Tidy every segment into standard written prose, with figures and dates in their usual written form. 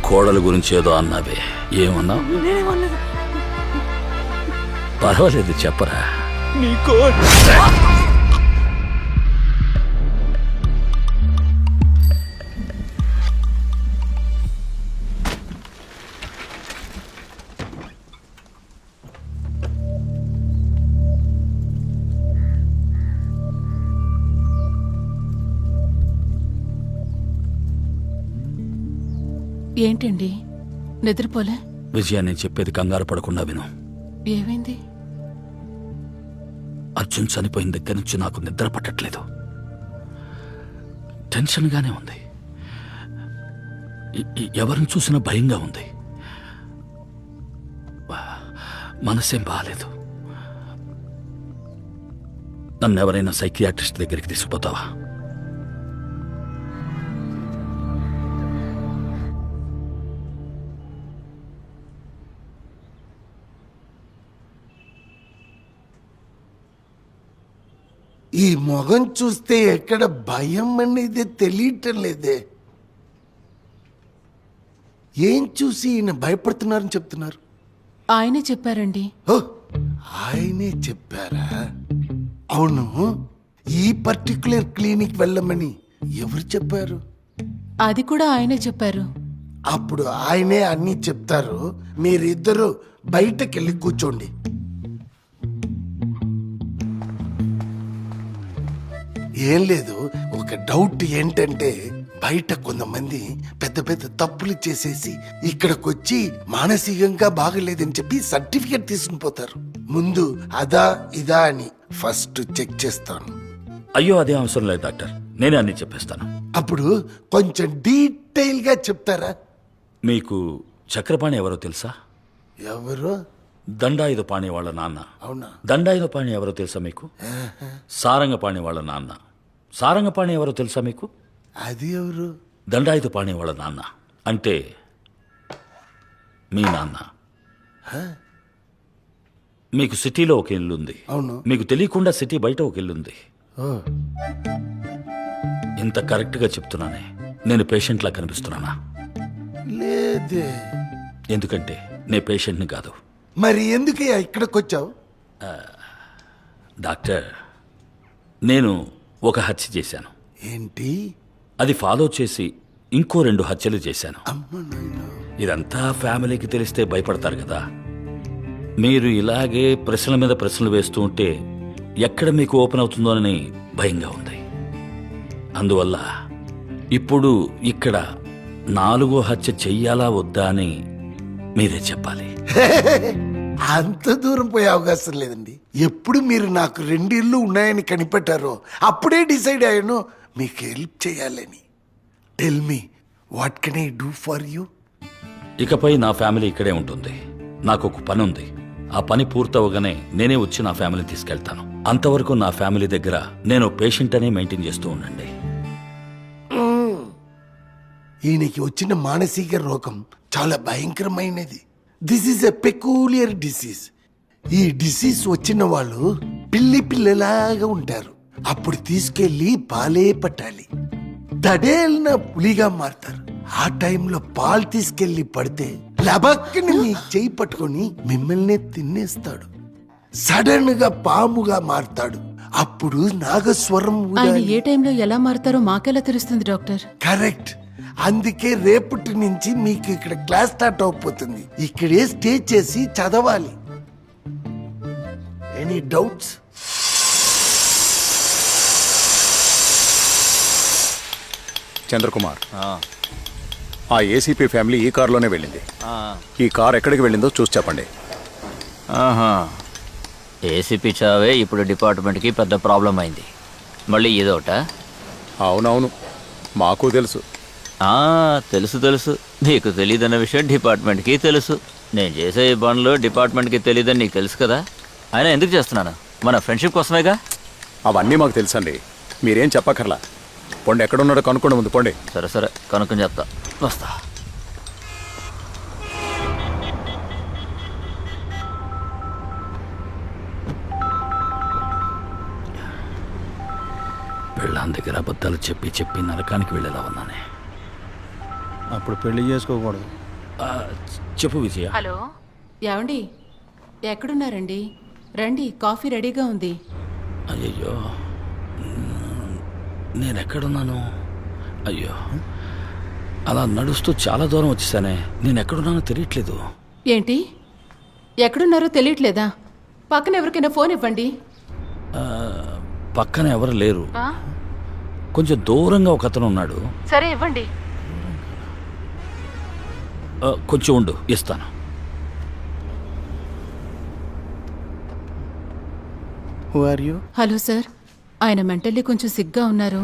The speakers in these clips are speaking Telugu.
కోడల గురించి ఏదో అన్నావే, ఏమన్నావు? పర్వాలేదు, చెప్పరా. ఏంటండి నిద్రపోలే? విజయ, నేను చెప్పేది కంగారు పడకుండా విను. ఏమైంది? అర్జున్ చనిపోయిన దగ్గర నుంచి నాకు నిద్ర పట్టట్లేదు. టెన్షన్గానే ఉంది. ఎవరిని చూసినా భయంగా ఉంది. మనసేం బాగాలేదు. నన్ను ఎవరైనా సైకియాట్రిస్ట్ దగ్గరికి తీసుకుపోతావా? ఈ మొగం చూస్తే ఎక్కడ భయం అనేది తెలియటం లేదే. ఏం చూసి ఈయన భయపడుతున్నారని చెప్తున్నారు? ఆయనే చెప్పారండి. ఓ, ఆయనే చెప్పారా? అవును, ఈ పర్టికులర్ క్లినిక్ వెళ్ళమని ఎవరు చెప్పారు? అది కూడా ఆయనే చెప్పారు. అప్పుడు ఆయనే అన్నీ చెప్తారు. మీరిద్దరూ బయటకెళ్ళి కూర్చోండి. ఏం లేదు, ఒక డౌట్ ఏంటంటే బయట కొంతమంది పెద్ద పెద్ద తప్పులు చేసేసి ఇక్కడికొచ్చి మానసికంగా బాగలేదని చెప్పి సర్టిఫికేట్ తీసుకుని పోతారు. ముందు అదా ఇదా అని ఫస్ట్ చెక్ చేస్తాను. అయ్యో, అదే అవసరం లేదు డాక్టర్, నేనే అన్ని చెప్పేస్తాను. అప్పుడు కొంచెం డీటెయిల్ గా చెప్తారా? మీకు చక్రపాణి ఎవరో తెలుసా? ఎవరు? దండాయుధపాణి వాళ్ళ నాన్న. అవునా? దండాయుధపాణి ఎవరో తెలుసా మీకు? సారంగపాణి వాళ్ళ నాన్న. సారంగపాణి ఎవరో తెలుసా మీకు? అది ఎవరు? దండాయుధపాణి వాళ్ళ నాన్న అంటే మీ నాన్న. మీకు సిటీలో ఒక ఇల్లు ఉంది. అవును. మీకు తెలియకుండా సిటీ బయట ఒక ఇల్లు ఉంది. ఇంత కరెక్ట్గా చెప్తున్నానే, నేను పేషెంట్లా కనిపిస్తున్నానా? లేదే. ఎందుకంటే నే పేషెంట్ని కాదు. మరి ఎందుకయ్యా ఇక్కడికి వచ్చావు? డాక్టర్, నేను ఒక హత్య చేశాను. ఏంటి? అది ఫాలో చేసి ఇంకో 2 హత్యలు చేశాను. అమ్మ నాయనా. ఇదంతా ఫ్యామిలీకి తెలిస్తే భయపడతారు కదా. మీరు ఇలాగే ప్రశ్నల మీద ప్రశ్నలు వేస్తూ ఉంటే ఎక్కడ మీకు ఓపెన్ అవుతుందోనని భయంగా ఉంది. అందువల్ల ఇప్పుడు ఇక్కడ 4వ హత్య చెయ్యాలా వద్దా అని మీరే చెప్పాలి. అంత దూరం పోయే అవకాశం లేదండి. ఎప్పుడు మీరు నాకు 2 ఇళ్ళు ఉన్నాయని కనిపెట్టారో అప్పుడే డిసైడ్ అయ్యాను మీకు హెల్ప్ చేయాలని. Tell me, what can I do for you? ఇకపై నా ఫ్యామిలీ ఇక్కడే ఉంటుంది. నాకు ఒక పని ఉంది. ఆ పని పూర్తవగానే నేనే వచ్చి నా ఫ్యామిలీని తీసుకెళ్తాను. అంతవరకు నా ఫ్యామిలీ దగ్గర నేను పేషెంట్ అనే మెయింటైన్ చేస్తూ ఉండండి. ఈయనకి వచ్చిన మానసిక రోగం చాలా భయంకరమైనది. This is a peculiar disease. ఈ డిసీజ్ వచ్చిన వాళ్ళు పిల్లలాగా ఉంటారు. అప్పుడు తీసుకెళ్లి పాలే పట్టాలి. దడేలిన పులిగా మారతారు. ఆ టైంలో పాలు తీసుకెళ్లి పడితే లబక్కని మీ చేయి పట్టుకొని మిమ్మల్ని తినేస్తాడు. సడన్ గా పాముగా మారతాడు. అప్పుడు నాగస్వరం ఆయన ఏ టైంలో ఎలా మారుతారో మాకెలా తెలుస్తుంది డాక్టర్? కరెక్ట్. అందుకే రేపటి నుంచి మీకు ఇక్కడ క్లాస్ స్టార్ట్ అవబోతుంది. ఇక్కడే స్టే చేసి చదవాలి. Any doubts? చంద్రకుమార్, ఆ ఏసీపీ ఫ్యామిలీ ఈ కారులోనే వెళ్ళింది. ఈ కార్ ఎక్కడికి వెళ్ళిందో చూసి చెప్పండి. ఏసీపీ చావే ఇప్పుడు డిపార్ట్మెంట్కి పెద్ద ప్రాబ్లం అయింది. మళ్ళీ ఇదొకట? అవునవును, మాకు తెలుసు. తెలుసు. నీకు తెలియదన్న విషయం డిపార్ట్మెంట్కి తెలుసు. నేను చేసే ఈ పనులు డిపార్ట్మెంట్కి తెలియదని నీకు తెలుసు కదా. అయినా ఎందుకు చేస్తున్నాను? మన ఫ్రెండ్షిప్ కోసమేగా. అవన్నీ మాకు తెలుసండి, మీరేం చెప్పక్కర్లా. పొండి, ఎక్కడున్నాడో కనుక్కోండి ముందు. పొండి. సరే కనుక్కొని చెప్తా. వస్తా. పెళ్ళాం దగ్గర అబద్ధాలు చెప్పి నరకానికి వెళ్ళేలా ఉన్నానే. అప్పుడు పెళ్లి చేసుకోకూడదు. చెప్పు విజయ. హలో ఏమండి ఎక్కడున్నారండి? రండి, కాఫీ రెడీగా ఉంది. అయ్యయ్యో, నేను ఎక్కడున్నాను? అయ్యో, అలా నడుస్తూ చాలా దూరం వచ్చేసానే. నేను ఎక్కడున్నానో తెలియట్లేదు. ఏంటి, ఎక్కడున్నారో తెలియట్లేదా? పక్కన ఎవరికైనా ఫోన్ ఇవ్వండి. పక్కన ఎవరు లేరు. కొంచెం దూరంగా ఒక అతను ఉన్నాడు. సరే ఇవ్వండి. కొంచెం ఉండు, ఇస్తాను. Who are you? Hello sir, ఆయన మెంటల్లీ కొంచెం సిగ్గా ఉన్నారు.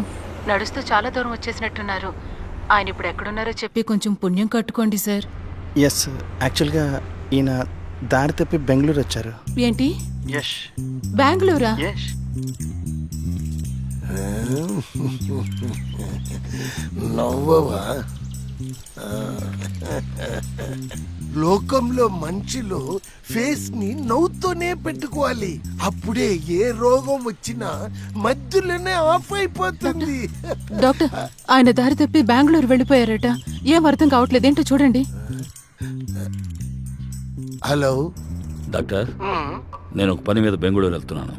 నడుస్తూ చాలా దూరం వచ్చేసినట్టున్నారు. ఆయన ఇప్పుడు ఎక్కడున్నారో చెప్పి కొంచెం పుణ్యం కట్టుకోండి సార్. ఎస్, యాక్చువల్గా ఈయన దారి తప్పి బెంగళూరు వచ్చారు. ఏంటి, యష్. బెంగళూరా? యష్. నవ్వవా? లోకంలో మనిషిలో ఫేస్ ని నవ్వుతోనే పెట్టుకోవాలి. అప్పుడే ఏ రోగం వచ్చినా మధ్యలోనే ఆఫ్ అయిపోతుంది. డాక్టర్, ఆయన దారి తప్పి బెంగళూరు వెళ్ళిపోయారట. ఏం అర్థం కావట్లేదు, ఏంటో చూడండి. హలో డాక్టర్, నేను ఒక పని మీద బెంగళూరు వెళ్తున్నాను.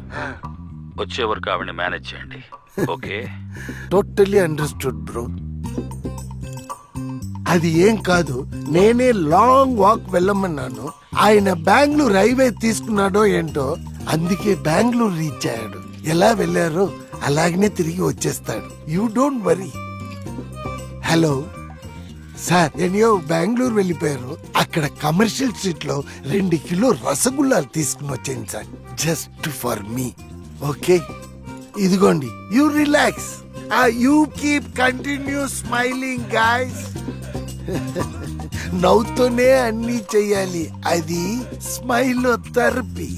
వచ్చే వరకు ఆవిడని మేనేజ్ చేయండి. ఓకే? Totally understood bro. అది ఏం కాదు, నేనే లాంగ్ వాక్ వెళ్ళమన్నాను. ఆయన బెంగళూరు హైవే తీసుకున్నాడో ఏంటో, అందుకే బెంగళూరు రీచ్ అయ్యాడు. ఎలా వెళ్ళారో అలాగనే తిరిగి వచ్చేస్తాడు. You don't worry. Hello sir, నేను బెంగళూరు వెళ్ళిపోయారు. అక్కడ కమర్షియల్ స్ట్రీట్ లో 2 కిలో రసగుల్లాలు తీసుకుని వచ్చాను sir, just for me. Okay, ఇదిగోండి. You relax. You keep continue smiling guys. నవ్వుతూనే అన్ని చెయ్యాలి, అది స్మైల్ థెరపీ.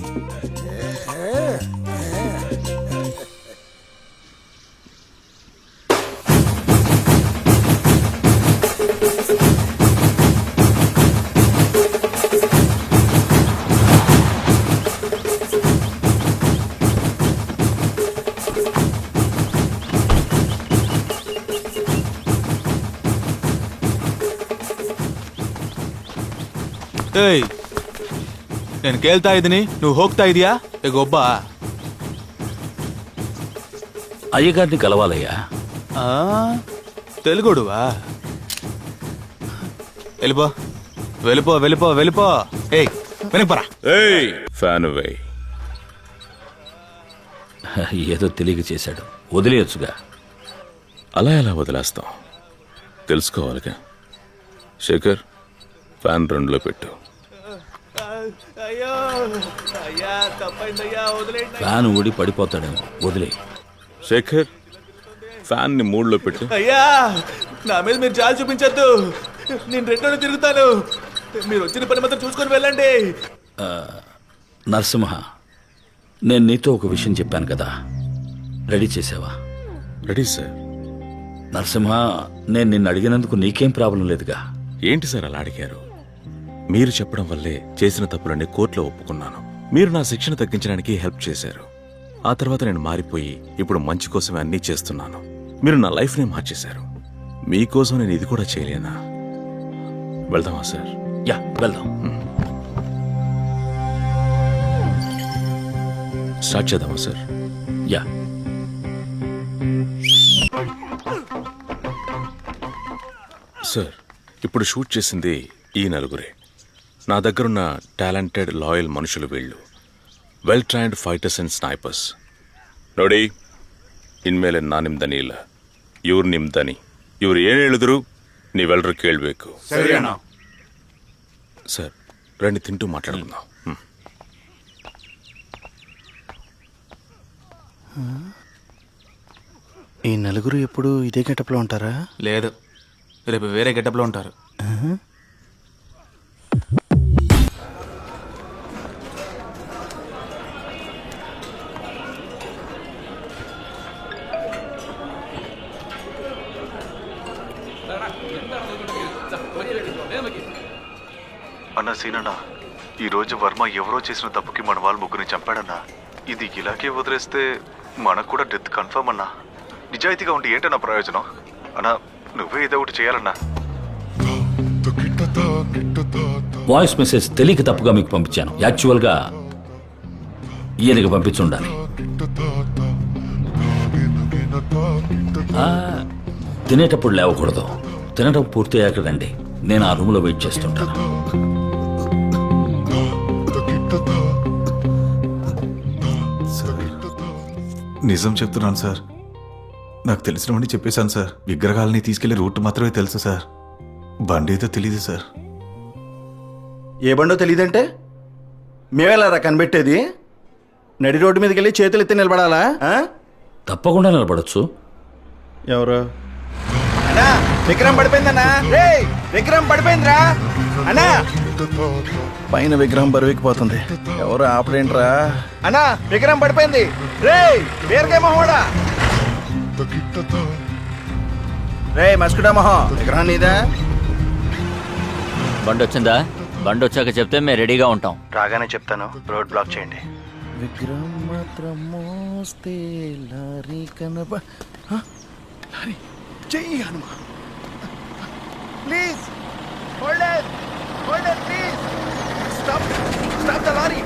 ಏಯ್, నేను ಕೇಳ್ತಾ ಇದ್ದೀನಿ, నువ్వు ಹೋಗ್ತಾ ಇದೀಯಾ? ఏ గొబ్బా, అయ్యగారిని కలవాలయ్యా. తెలుగుడువా? వెళ్ళిపో వెళ్ళిపో వెళ్ళిపో వెళ్ళిపో. ఏయ్, వెనక్కి ఏయ్, ఫ్యాన్ వేయ్. ఏదో తెలియక చేశాడు, వదిలేయచ్చుగా. అలా ఎలా వదిలేస్తాం? తెలుసుకోవాలిగా. శేఖర్, ఫ్యాన్ 2లో పెట్టు. అయ్యో, అయ్యా తప్పైందయ్యా, వదిలేండి. ఫ్యాన్ ఊడి పడిపోతాడేమో, వదిలే. శేఖర్, ఫ్యాన్ ని 3లో పెట్టు. అయ్యా, నా మీద మీరు జాలి చూపించద్దు. నేను 2లో తిరుగుతాను. మీరు వచ్చిన పని మాత్రం చూసుకొని వెళ్ళండి. నరసింహ, నేను నీతో ఒక విషయం చెప్పాను కదా, రెడీ చేసావా? Ready sir. నరసింహ, నేను నిన్ను అడిగినందుకు నీకేం ప్రాబ్లం లేదుగా? ఏంటి సార్ అలా అడిగారు? మీరు చెప్పడం వల్లే చేసిన తప్పులన్నీ కోర్టులో ఒప్పుకున్నాను. మీరు నా శిక్షణ తగ్గించడానికి హెల్ప్ చేశారు. ఆ తర్వాత నేను మారిపోయి ఇప్పుడు మంచి కోసమే అన్నీ చేస్తున్నాను. మీరు నా లైఫ్నే మార్చేశారు. మీకోసం నేను ఇది కూడా చేయలేనా? వెళ్దామా సార్? యా, వెళ్దాం. స్టార్ట్ చేద్దామా సార్? యా. సార్, ఇప్పుడు షూట్ చేసింది ఈ 4. నా దగ్గరున్న టాలెంటెడ్ లాయల్ మనుషులు వీళ్ళు. Well trained fighters and snipers. ನೋಡಿ, ಇನ್ಮೇಲೆ ನಾನು ನಿಮ್ಮ ದನಿ ಇಲ್ಲ, ಇವ್ರು ನಿಮ್ಮ ದನಿ. ಇವ್ರು ಏನು ಹೇಳಿದ್ರು ನೀವೆಲ್ಲರೂ ಕೇಳಬೇಕು. ಸರ್, రండి తింటూ మాట్లాడుకుందాం. ఈ 4 ఎప్పుడు ఇదే గెటప్లో ఉంటారా? లేదు, రేపు వేరే గెటప్లో ఉంటారు. అన్నా సీనన్నా, ఈరోజు వర్మ ఎవరో చేసిన తప్పుకి మన వాళ్ళు 3ని చంపాడన్నా. ఇది ఇలాగే వదిలేస్తే మనకు కూడా డెత్ కన్ఫర్మ్ అన్నా. నిజాయితీగా ఉండి ఏంటన్నా ప్రయోజనం? అన్నా, నువ్వే ఏదో ఒకటి చేయాలన్నా. వాయిస్ మెసేజ్ తెలియక తప్పుగా మీకు పంపించాను. యాక్చువల్గా ఈయనకి పంపించుండాలి. తినేటప్పుడు లేవకూడదు. తినడం పూర్తయ్యాక రండి, నేను ఆ రూమ్లో వెయిట్ చేస్తుంటాను. నిజం చెప్తున్నాను సార్, నాకు తెలిసినవన్నీ చెప్పేశాను సార్. విగ్రహాలని తీసుకెళ్లే రూట్ మాత్రమే తెలుసు సార్, బండి ఏదో తెలియదు సార్. ఏ బండో తెలియదంటే మేమేలారా కనిపెట్టేది? నడి రోడ్డు మీదకి వెళ్ళి చేతులు ఎత్తి నిలబడాలా? ఆ? తప్పకుండా నిలబడచ్చు. ఎవరు? అన్నా విగ్రహం పడిపోయిందన్నా. రే విగ్రహం పడిపోయిందిరా అన్నా. పైన విగ్రహం బరువుకిపోతుంది. ఎవరు ఆపలేంట్రా? అన్నా విగ్రహం పడిపోయింది. రే పేరుకే మొహోడా. రే మస్కుడా మొహం, విగ్రహం నీదా? బండి వచ్చిందా? బండి వచ్చాక చెప్తే మేము రెడీగా ఉంటాం. రాగానే చెప్తాను, రోడ్ బ్లాక్ చేయండి. విగ్రహం మాత్రం మోస్తే లారీ కనబ లారీ చెయ్యి Hanuma. Please hold it please. Stop the lorry.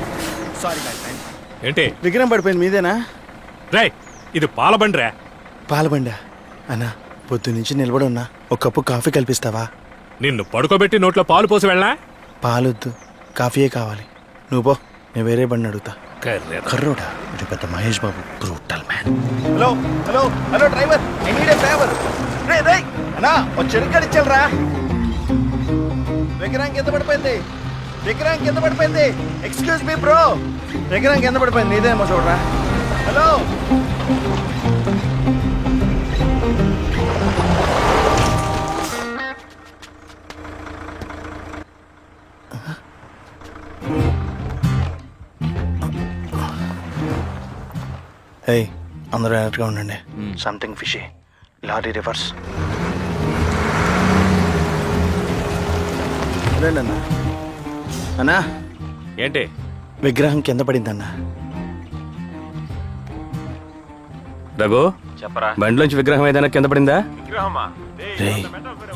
Sorry my friend. ఏంటి విగ్రహం పడిపోయింది, మీదేనా? రే ఇది పాల బండిరా. పాలబండా? అన్నా పొద్దు నుంచి నిలబడి ఉన్నా, ఒక కప్పు కాఫీ కల్పిస్తావా? నిన్ను పడుకోబెట్టి నోట్లో పాలు పోసి వెళ్ళా. పాలొద్దు, కాఫీయే కావాలి. నువ్వు పో, నేను వేరే బండి అడుగుతా. కర్రె. కర్రోడా? ఇది పెద్ద Mahesh Babu, brutal man. Hello hello hello driver, I need a favour. రే రే అన్నా ఒక చెరుకు ఇచ్చారా? విగ్రహం కింద పడిపోయింది, విగ్రహం కింద పడిపోయింది. ఎక్స్క్యూజ్ మీ బ్రో, విగ్రహం కింద పడిపోయింది, నీదేమో చూడరా. హలో హే, అందరూ అలర్ట్గా ఉండండి. Something fishy. Lorry reverse. అన్నా అన్నా ఏంటి విగ్రహం కింద పడిందన్నా. రఘు చెప్పరా, బండిలోంచి విగ్రహం ఏదైనా కింద పడిందా? రే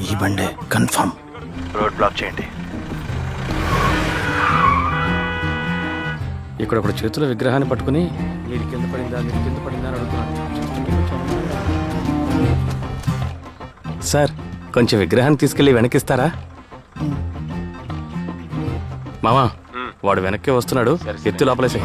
ఈ బండే కన్ఫర్మ్. రోడ్ బ్లాక్ చేయండి. ఇక్కడ ఇప్పుడు చేతిలో విగ్రహాన్ని పట్టుకుని మీరు కింద పడిందా మీరు కింద పడిందా అని అడుగుతున్నాను. సార్ కొంచెం విగ్రహాన్ని తీసుకెళ్ళి వెనక్కిస్తారా? మామా వాడు వెనక్కి వస్తున్నాడు, ఎత్తి లోపలేసే.